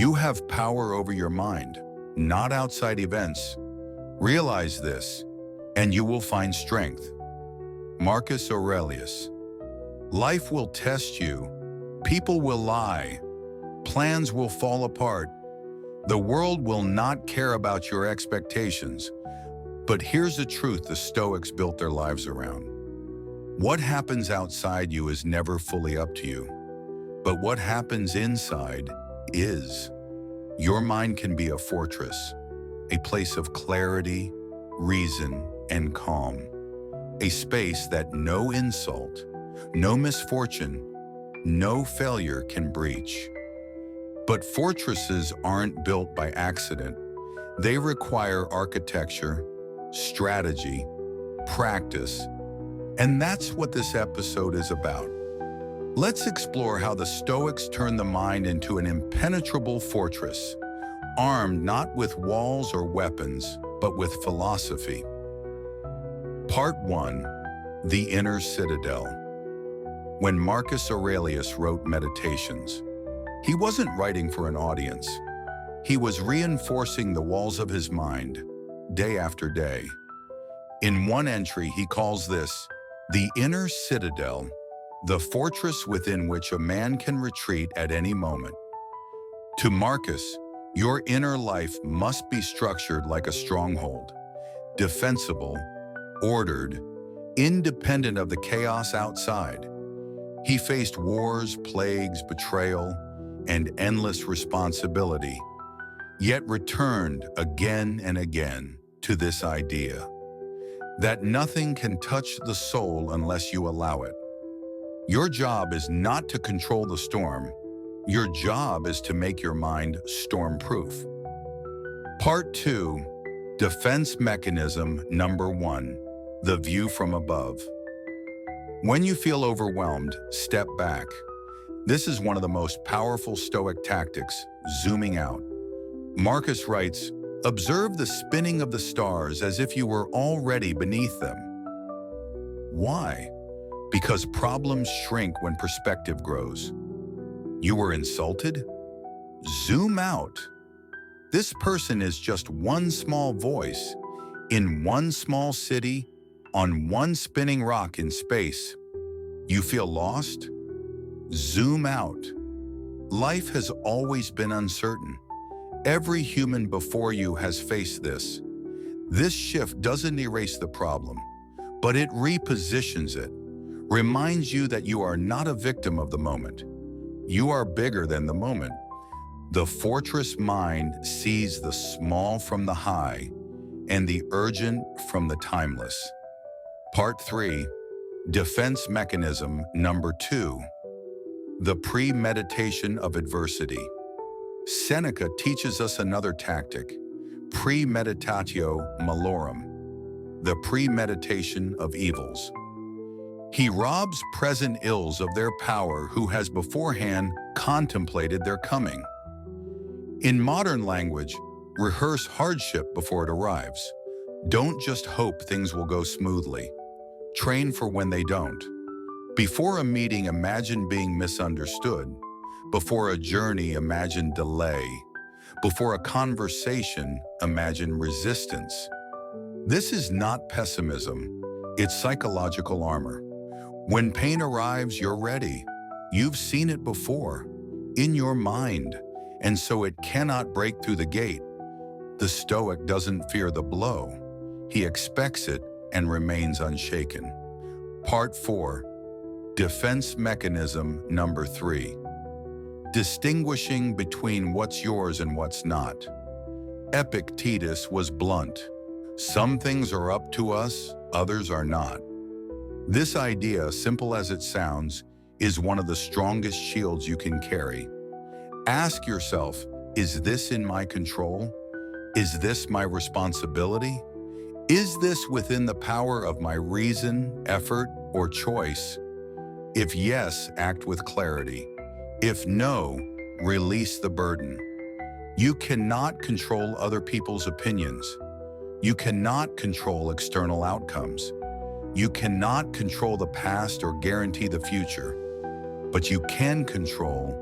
You have power over your mind, not outside events. Realize this, and you will find strength. Marcus Aurelius. Life will test you. People will lie. Plans will fall apart. The world will not care about your expectations. But here's the truth the Stoics built their lives around. What happens outside you is never fully up to you. But what happens inside is. Your mind can be a fortress, a place of clarity, reason, and calm. A space that no insult, no misfortune, no failure can breach. But fortresses aren't built by accident. They require architecture, strategy, practice, and that's what this episode is about. Let's explore how the Stoics turned the mind into an impenetrable fortress, armed not with walls or weapons, but with philosophy. Part 1. The Inner Citadel. When Marcus Aurelius wrote Meditations, he wasn't writing for an audience. He was reinforcing the walls of his mind, day after day. In one entry, he calls this the inner citadel, the fortress within which a man can retreat at any moment. To Marcus, your inner life must be structured like a stronghold, defensible, ordered, independent of the chaos outside. He faced wars, plagues, betrayal, and endless responsibility, yet returned again and again to this idea that nothing can touch the soul unless you allow it. Your job is not to control the storm. Your job is to make your mind storm-proof. Part 2, Defense Mechanism Number 1, the view from above. When you feel overwhelmed, step back. This is one of the most powerful Stoic tactics, zooming out. Marcus writes, observe the spinning of the stars as if you were already beneath them. Why? Because problems shrink when perspective grows. You were insulted? Zoom out. This person is just one small voice, in one small city, on one spinning rock in space. You feel lost? Zoom out. Life has always been uncertain. Every human before you has faced this. This shift doesn't erase the problem, but it repositions it, reminds you that you are not a victim of the moment. You are bigger than the moment. The fortress mind sees the small from the high and the urgent from the timeless. Part 3, Defense Mechanism Number 2, the premeditation of adversity. Seneca teaches us another tactic, premeditatio malorum, the premeditation of evils. He robs present ills of their power who has beforehand contemplated their coming. In modern language, rehearse hardship before it arrives. Don't just hope things will go smoothly. Train for when they don't. Before a meeting, imagine being misunderstood. Before a journey, imagine delay. Before a conversation, imagine resistance. This is not pessimism, it's psychological armor. When pain arrives, you're ready. You've seen it before, in your mind, and so it cannot break through the gate. The Stoic doesn't fear the blow. He expects it and remains unshaken. Part 4, Defense Mechanism Number 3. Distinguishing between what's yours and what's not. Epictetus was blunt. Some things are up to us, others are not. This idea, simple as it sounds, is one of the strongest shields you can carry. Ask yourself, is this in my control? Is this my responsibility? Is this within the power of my reason, effort, or choice? If yes, act with clarity. If no, release the burden. You cannot control other people's opinions. You cannot control external outcomes. You cannot control the past or guarantee the future. But you can control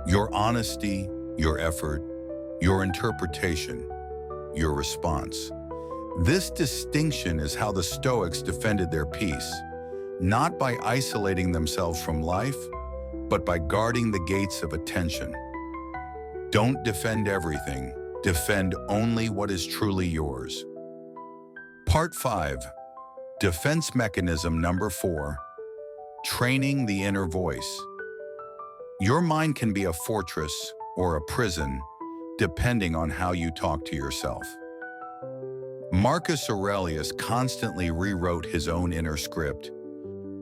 your honesty, your effort, your interpretation, your response. This distinction is how the Stoics defended their peace, not by isolating themselves from life, but by guarding the gates of attention. Don't defend everything. Defend only what is truly yours. Part 5. Defense mechanism number 4. Training the inner voice. Your mind can be a fortress or a prison, depending on how you talk to yourself. Marcus Aurelius constantly rewrote his own inner script.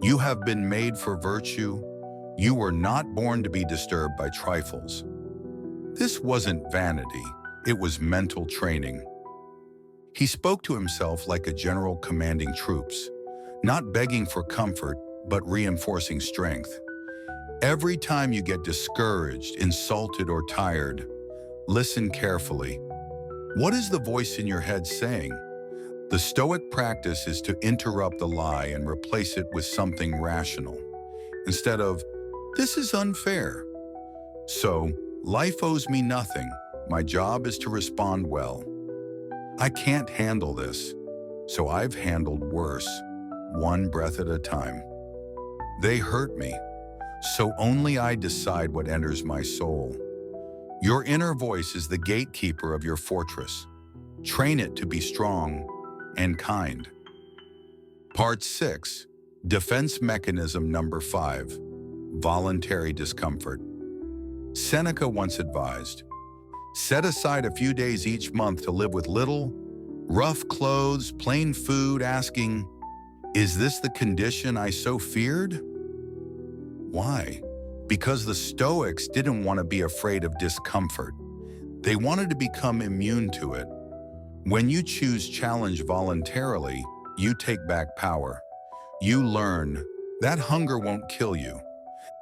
You have been made for virtue. You were not born to be disturbed by trifles. This wasn't vanity, it was mental training. He spoke to himself like a general commanding troops, not begging for comfort, but reinforcing strength. Every time you get discouraged, insulted, or tired, listen carefully. What is the voice in your head saying? The Stoic practice is to interrupt the lie and replace it with something rational. Instead of, "This is unfair." So, "Life owes me nothing. My job is to respond well. I can't handle this, so I've handled worse, one breath at a time. They hurt me, so only I decide what enters my soul." Your inner voice is the gatekeeper of your fortress. Train it to be strong and kind. Part 6. Defense mechanism number 5. Voluntary discomfort. Seneca once advised, set aside a few days each month to live with little, rough clothes, plain food, asking, "Is this the condition I so feared?" Why? Because the Stoics didn't want to be afraid of discomfort. They wanted to become immune to it. When you choose challenge voluntarily, you take back power. You learn that hunger won't kill you,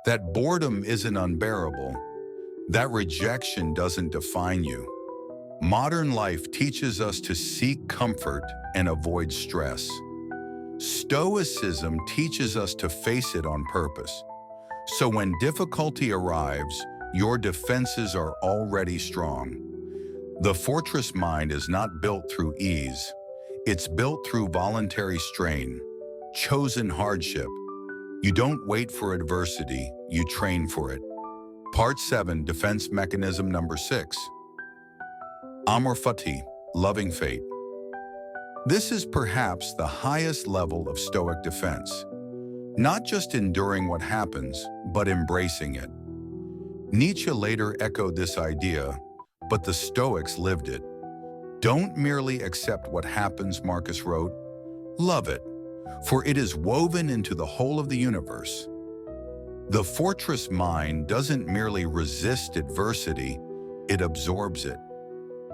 that boredom isn't unbearable, that rejection doesn't define you. Modern life teaches us to seek comfort and avoid stress. Stoicism teaches us to face it on purpose. So when difficulty arrives, your defenses are already strong. The fortress mind is not built through ease. It's built through voluntary strain, chosen hardship. You don't wait for adversity, you train for it. Part 7. Defense mechanism number 6. Amor Fati, loving fate. This is perhaps the highest level of Stoic defense. Not just enduring what happens, but embracing it. Nietzsche later echoed this idea, but the Stoics lived it. Don't merely accept what happens, Marcus wrote. Love it, for it is woven into the whole of the universe. The fortress mind doesn't merely resist adversity, it absorbs it.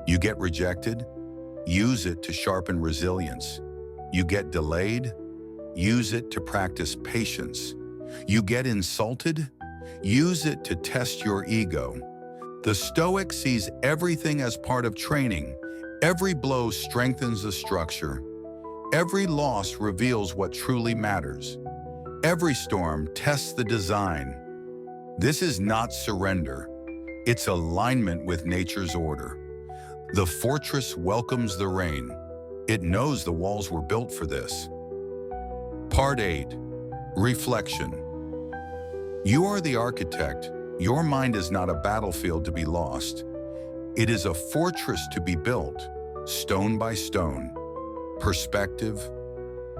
You get rejected? Use it to sharpen resilience. You get delayed? Use it to practice patience. You get insulted? Use it to test your ego. The Stoic sees everything as part of training. Every blow strengthens the structure. Every loss reveals what truly matters. Every storm tests the design. This is not surrender. It's alignment with nature's order. The fortress welcomes the rain. It knows the walls were built for this. Part 8. Reflection. You are the architect. Your mind is not a battlefield to be lost. It is a fortress to be built, stone by stone. Perspective,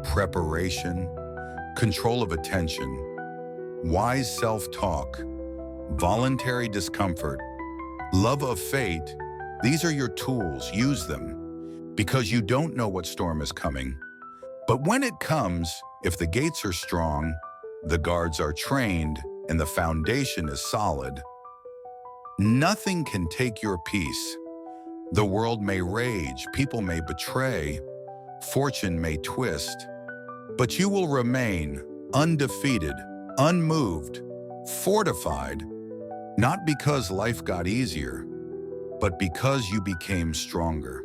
preparation, control of attention, wise self-talk, voluntary discomfort, love of fate. These are your tools. Use them, because you don't know what storm is coming. But when it comes, if the gates are strong, the guards are trained, and the foundation is solid, nothing can take your peace. The world may rage, people may betray, fortune may twist, but you will remain undefeated, unmoved, fortified, not because life got easier, but because you became stronger.